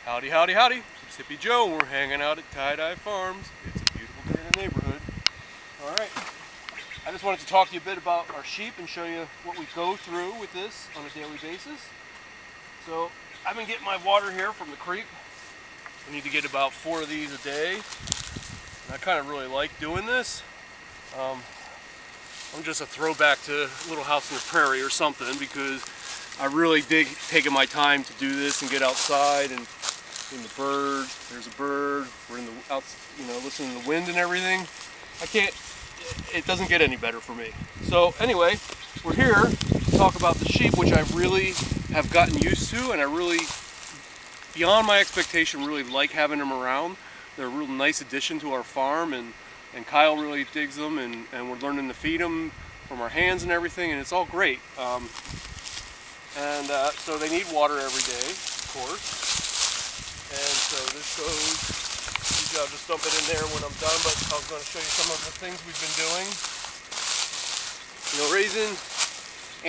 Howdy, howdy, howdy. It's Hippie Joe and we're hanging out at Tie-Dye Farms. It's a beautiful day in the neighborhood. Alright, I just wanted to talk to you a bit about our sheep and show you what we go through with this on a daily basis. So, I've been getting my water here from the creek. I need to get about 4 of these a day. And I kind of really like doing this. I'm just a throwback to Little House on the Prairie or something because I really dig taking my time to do this and get outside and in the bird. There's a bird. We're in the out, listening to the wind and everything. It doesn't get any better for me. So anyway, we're here to talk about the sheep, which I really have gotten used to, and I really, beyond my expectation, really like having them around. They're a real nice addition to our farm, and Kyle really digs them, and we're learning to feed them from our hands and everything, and it's all great. So they need water every day, of course. And so this goes, usually I'll just dump it in there when I'm done, but I was going to show you some of the things we've been doing. Raising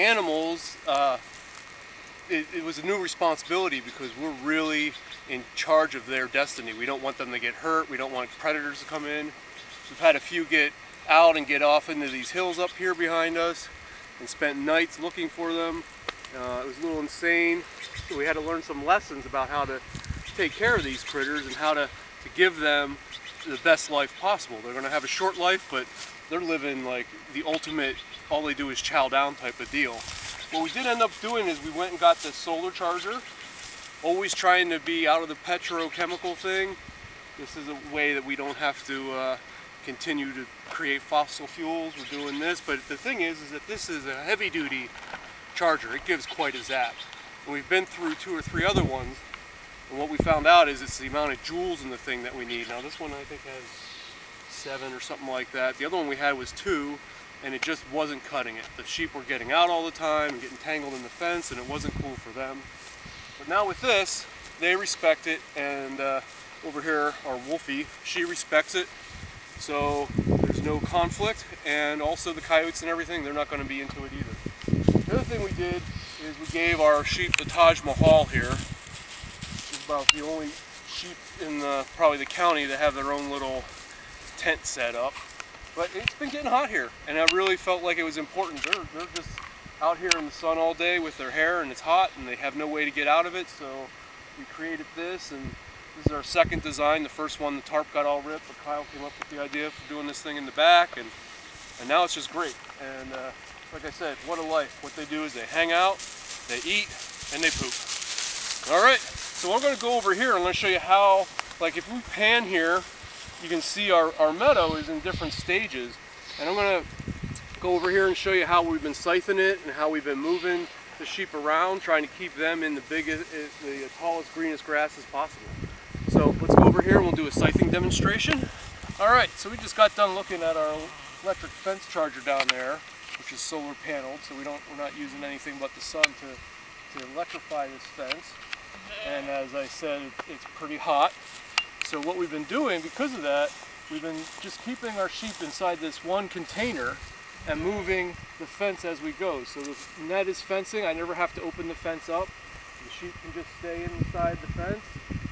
animals, it was a new responsibility because we're really in charge of their destiny. We don't want them to get hurt. We don't want predators to come in. We've had a few get out and get off into these hills up here behind us and spent nights looking for them. It was a little insane. So we had to learn some lessons about how to take care of these critters and how to give them the best life possible. They're going to have a short life, but they're living like the ultimate, all they do is chow down type of deal. What we did end up doing is we went and got this solar charger, always trying to be out of the petrochemical thing. This is a way that we don't have to continue to create fossil fuels. We're doing this, but the thing is that this is a heavy duty charger. It gives quite a zap. And we've been through 2 or 3 other ones, and what we found out is it's the amount of joules in the thing that we need. Now this one I think has 7 or something like that. The other one we had was 2, and it just wasn't cutting it. The sheep were getting out all the time and getting tangled in the fence, and it wasn't cool for them. But now with this, they respect it, and over here our Wolfie, she respects it. So there's no conflict, and also the coyotes and everything, they're not going to be into it either. The other thing we did is we gave our sheep the Taj Mahal here. It's about the only sheep in probably the county that have their own little tent set up. But it's been getting hot here, and I really felt like it was important. They're just out here in the sun all day with their hair, and it's hot, and they have no way to get out of it, so we created this, and this is our second design. The first one, the tarp got all ripped, but Kyle came up with the idea for doing this thing in the back, and now it's just great. And like I said, what a life. What they do is they hang out, they eat, and they poop. Alright, so I'm going to go over here and I'm going to show you how, like if we pan here, you can see our meadow is in different stages. And I'm going to go over here and show you how we've been siphoning it and how we've been moving the sheep around, trying to keep them in the tallest, greenest grass as possible. So let's go over here and we'll do a scything demonstration. Alright, so we just got done looking at our electric fence charger down there, which is solar paneled, so we're not using anything but the sun to electrify this fence. And as I said, it's pretty hot. So what we've been doing because of that, we've been just keeping our sheep inside this one container and moving the fence as we go. So the net is fencing. I never have to open the fence up. The sheep can just stay inside the fence,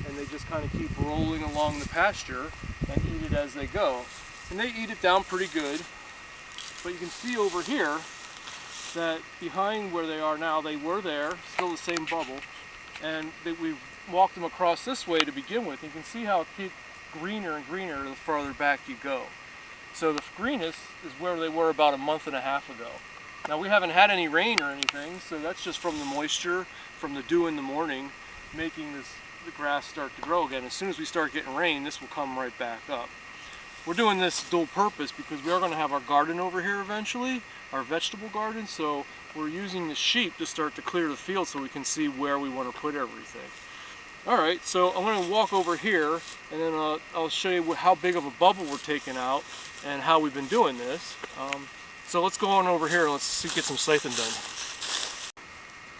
and they just kind of keep rolling along the pasture and eat it as they go. And they eat it down pretty good. But you can see over here that behind where they are now, they were there, still the same bubble, and we've walked them across this way to begin with. You can see how it gets greener and greener the farther back you go. So the greenest is where they were about a month and a half ago. Now we haven't had any rain or anything, so that's just from the moisture, from the dew in the morning, making the grass start to grow again. As soon as we start getting rain, this will come right back up. We're doing this dual purpose because we are going to have our garden over here eventually, our vegetable garden, so we're using the sheep to start to clear the field so we can see where we want to put everything. Alright, so I'm going to walk over here and then I'll show you how big of a bubble we're taking out and how we've been doing this. So let's go on over here and let's get some scything done.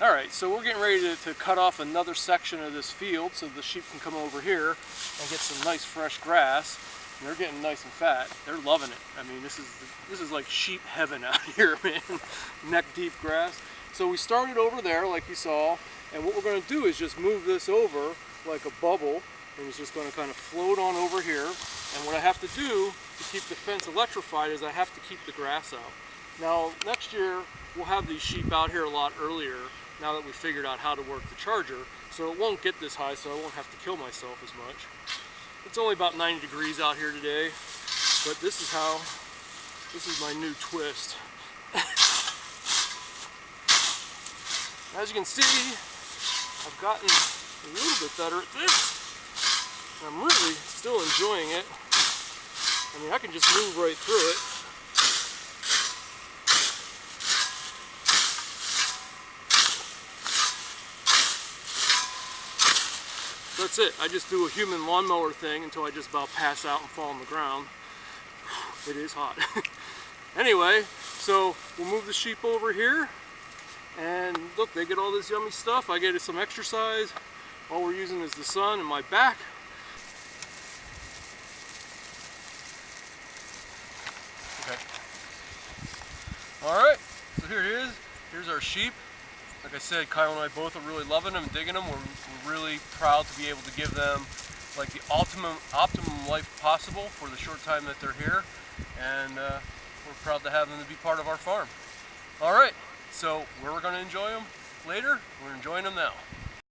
Alright, so we're getting ready to cut off another section of this field so the sheep can come over here and get some nice fresh grass. And they're getting nice and fat. They're loving it. I mean, this is like sheep heaven out here, man. Neck deep grass. So we started over there, like you saw, And what we're going to do is just move this over like a bubble, and it's just going to kind of float on over here. And what I have to do to keep the fence electrified is I have to keep the grass out. Now next year we'll have these sheep out here a lot earlier, now that we figured out how to work the charger, so it won't get this high, so I won't have to kill myself as much. It's only about 90 degrees out here today, but this is my new twist. As you can see, I've gotten a little bit better at this. I'm really still enjoying it. I mean, I can just move right through it. That's it. I just do a human lawnmower thing until I just about pass out and fall on the ground. It is hot. Anyway, so we'll move the sheep over here. And look, they get all this yummy stuff. I get some exercise. All we're using is the sun and my back. Okay. Alright, so here it is. Here's our sheep. Like I said, Kyle and I both are really loving them, digging them. We're really proud to be able to give them like the optimum life possible for the short time that they're here. And we're proud to have them to be part of our farm. Alright, so where we're going to enjoy them later, we're enjoying them now.